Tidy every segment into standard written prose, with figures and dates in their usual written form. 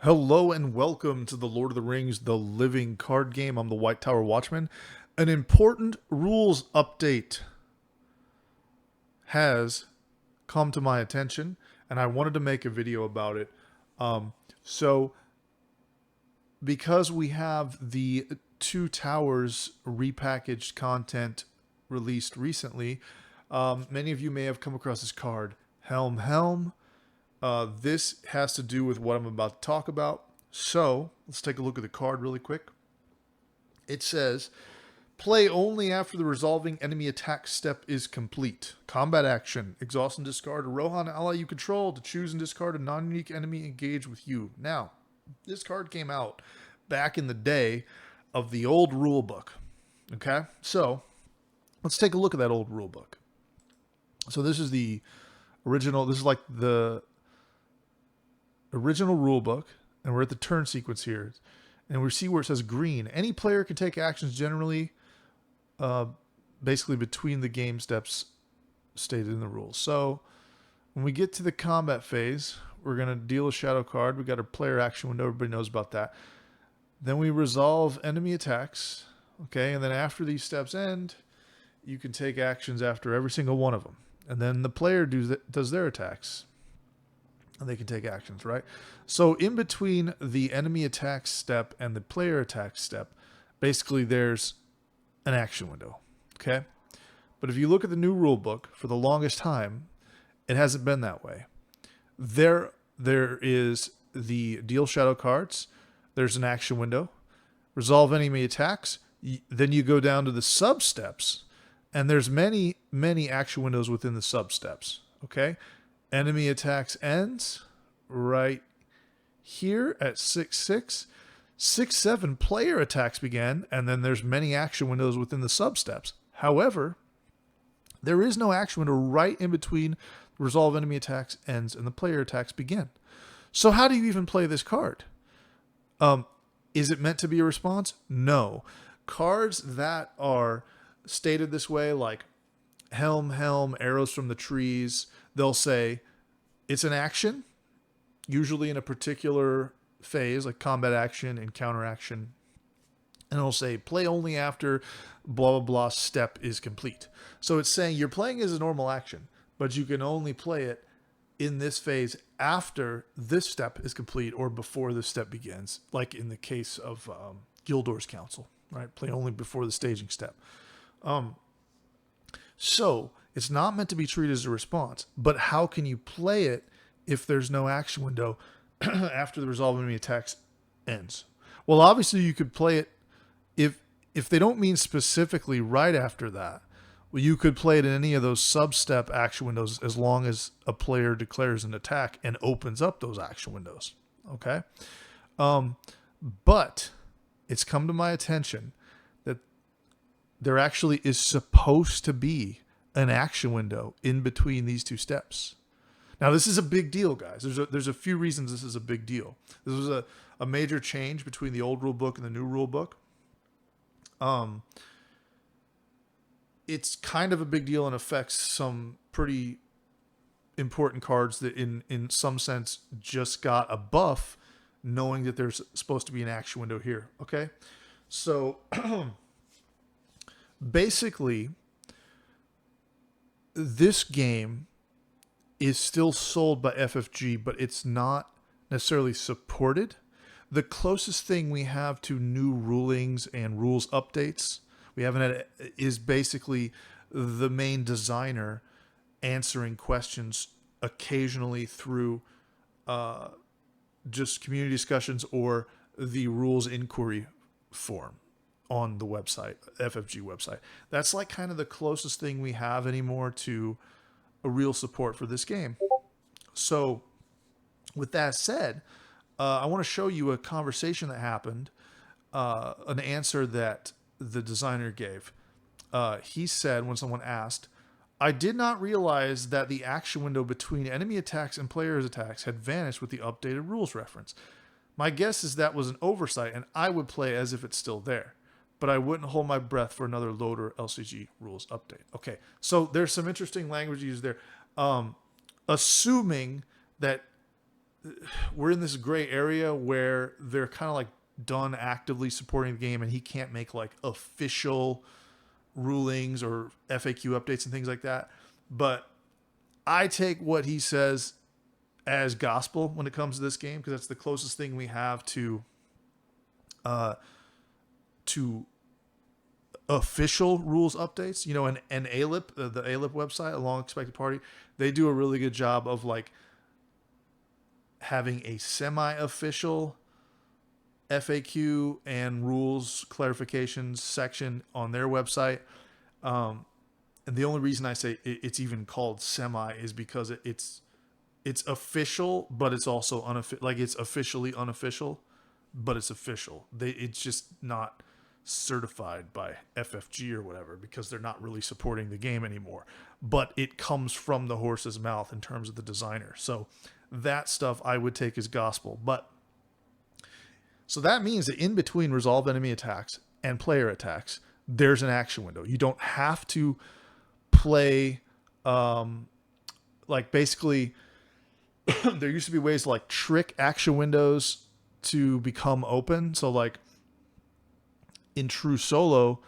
Hello and welcome to the Lord of the Rings, the living card game. I'm the White Tower Watchman. An important rules update has come to my attention, and I wanted to make a video about it. So, because we have the Two Towers repackaged content released recently, many of you may have come across this card, Helm Helm. This has to do with what I'm about to talk about. So let's take a look at the card really quick. It says, play only after the resolving enemy attack step is complete. Combat action. Exhaust and discard a Rohan ally you control to choose and discard a non-unique enemy engaged with you. Now, this card came out back in the day of the old rulebook. Okay? So, let's take a look at that old rulebook. So this is the original, this is like the original rulebook, and we're at the turn sequence here, and we see where it says green. Any player can take actions generally, basically between the game steps stated in the rules. So when we get to the combat phase, we're going to deal a shadow card. We got our player action window. Everybody knows about that. Then we resolve enemy attacks. Okay, and then after these steps end, you can take actions after every single one of them. And then the player does their attacks. And they can take actions, right? So in between the enemy attack step and the player attack step, basically there's an action window, okay? But if you look at the new rule book, for the longest time, it hasn't been that way. There is the deal shadow cards. There's an action window. Resolve enemy attacks. Then you go down to the sub steps, and there's many action windows within the sub steps, okay? Enemy attacks ends right here at 6-6. 6-7 player attacks begin, and then there's many action windows within the sub-steps. However, there is no action window right in between resolve enemy attacks ends and the player attacks begin. So how do you even play this card? Is it meant to be a response? No. Cards that are stated this way, like Helm Helm, Arrows from the Trees, they'll say it's an action, usually in a particular phase, like combat action and counter action. And it'll say play only after blah, blah, blah step is complete. So it's saying you're playing as a normal action, but you can only play it in this phase after this step is complete or before this step begins, like in the case of Gildor's Counsel, right? Play only before the staging step. So it's not meant to be treated as a response, but how can you play it if there's no action window after the resolve enemy attacks ends? Well, obviously you could play it if they don't mean specifically right after that. Well, you could play it in any of those sub-step action windows as long as a player declares an attack and opens up those action windows. Okay? But it's come to my attention that there actually is supposed to be an action window in between these two steps. Now, this is a big deal, guys. There's a few reasons this is a big deal. This was a major change between the old rule book and the new rule book. It's kind of a big deal and affects some pretty important cards that in some sense just got a buff knowing that there's supposed to be an action window here. Okay? So basically, this game is still sold by FFG, but it's not necessarily supported. The closest thing we have to new rulings and rules updates we haven't had is basically the main designer answering questions occasionally through just community discussions or the rules inquiry form on the website, FFG website. That's like kind of the closest thing we have anymore to a real support for this game. So with that said, I want to show you a conversation that happened, an answer that the designer gave. He said when someone asked, I did not realize that the action window between enemy attacks and players' attacks had vanished with the updated rules reference. My guess is that was an oversight and I would play as if it's still there, but I wouldn't hold my breath for another LotR LCG rules update. Okay, so there's some interesting language used there. Assuming that we're in this gray area where they're kind of like done actively supporting the game, and he can't make like official rulings or FAQ updates and things like that. But I take what he says as gospel when it comes to this game, because that's the closest thing we have to official rules updates. You know, an ALIP, the ALIP website, a long expected party, they do a really good job of like having a semi-official FAQ and rules clarifications section on their website. And the only reason I say it's even called semi is because it's official, but it's also unofficial. Like, it's officially unofficial, but it's official. It's just not certified by FFG or whatever, because they're not really supporting the game anymore. But it comes from the horse's mouth in terms of the designer. So that stuff I would take as gospel. But so that means that in between resolve enemy attacks and player attacks, there's an action window. You don't have to play, like, basically there used to be ways to like trick action windows to become open. So like in true solo,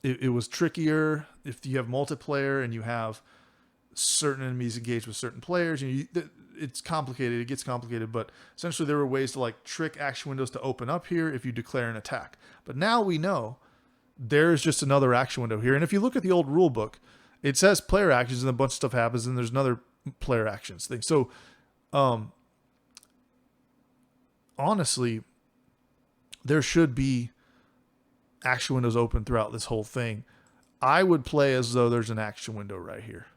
it was trickier if you have multiplayer and you have certain enemies engaged with certain players. It's complicated. It gets complicated, but essentially there were ways to like trick action windows to open up here if you declare an attack. But now we know there's just another action window here. And if you look at the old rule book, it says player actions and a bunch of stuff happens, and there's another player actions thing. So, honestly, there should be action windows open throughout this whole thing. I would play as though there's an action window right here.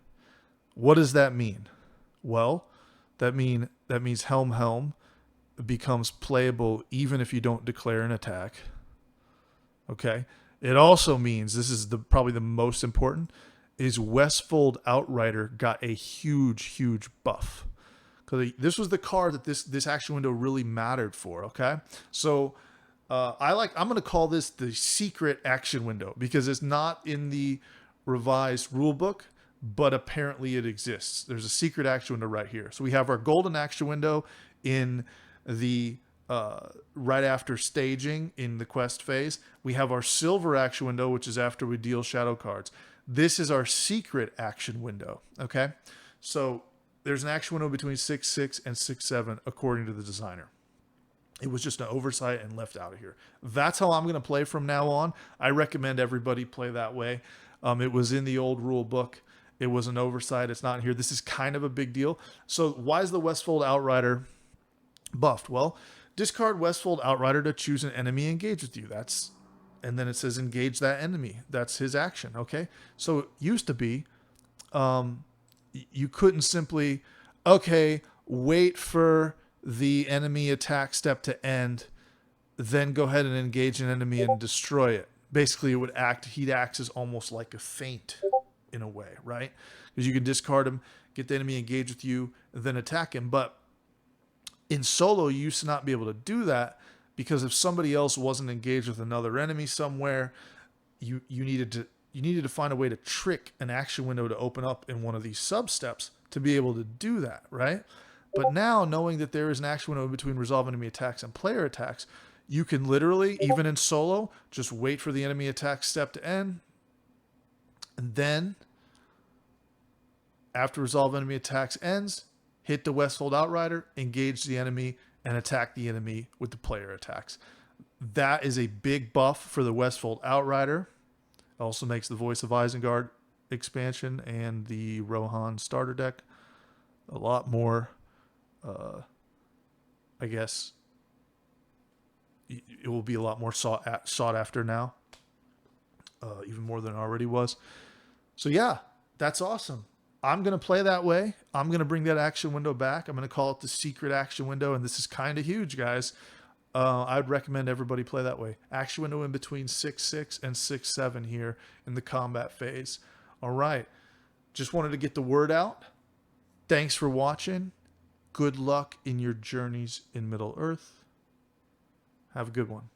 What does that mean? Well, that means Helm Helm becomes playable even if you don't declare an attack. Okay. It also means, this is probably the most important, is Westfold Outrider got a huge buff. Because this was the card that this action window really mattered for, okay? So I'm going to call this the secret action window, because it's not in the revised rulebook, but apparently it exists. There's a secret action window right here. So we have our golden action window in the right after staging in the quest phase. We have our silver action window, which is after we deal shadow cards. This is our secret action window, okay? So there's an action window between 6.6 and 6.7 according to the designer. It was just an oversight and left out of here. That's how I'm going to play from now on. I recommend everybody play that way. It was in the old rule book. It was an oversight. It's not in here. This is kind of a big deal. So why is the Westfold Outrider buffed? Well, discard Westfold Outrider to choose an enemy engaged with you. And then it says engage that enemy. That's his action, okay? So it used to be you couldn't simply, okay, wait for the enemy attack step to end, then go ahead and engage an enemy and destroy it. Basically, he'd act as almost like a feint in a way, right? Because you can discard him, get the enemy engaged with you, then attack him. But in solo, you used to not be able to do that, because if somebody else wasn't engaged with another enemy somewhere, you needed to find a way to trick an action window to open up in one of these sub steps to be able to do that, right? But now, knowing that there is an action window between resolve enemy attacks and player attacks, you can literally, even in solo, just wait for the enemy attack step to end, and then after resolve enemy attacks ends, hit the Westfold Outrider, engage the enemy, and attack the enemy with the player attacks. That is a big buff for the Westfold Outrider. It also makes the Voice of Isengard expansion and the Rohan starter deck a lot more, I guess, it will be a lot more sought after now, even more than it already was. So yeah, that's awesome. I'm going to play that way. I'm going to bring that action window back. I'm going to call it the secret action window, and this is kind of huge, guys. I'd recommend everybody play that way. Action window in between 6.6 and 6.7 here in the combat phase. All right. Just wanted to get the word out. Thanks for watching. Good luck in your journeys in Middle Earth. Have a good one.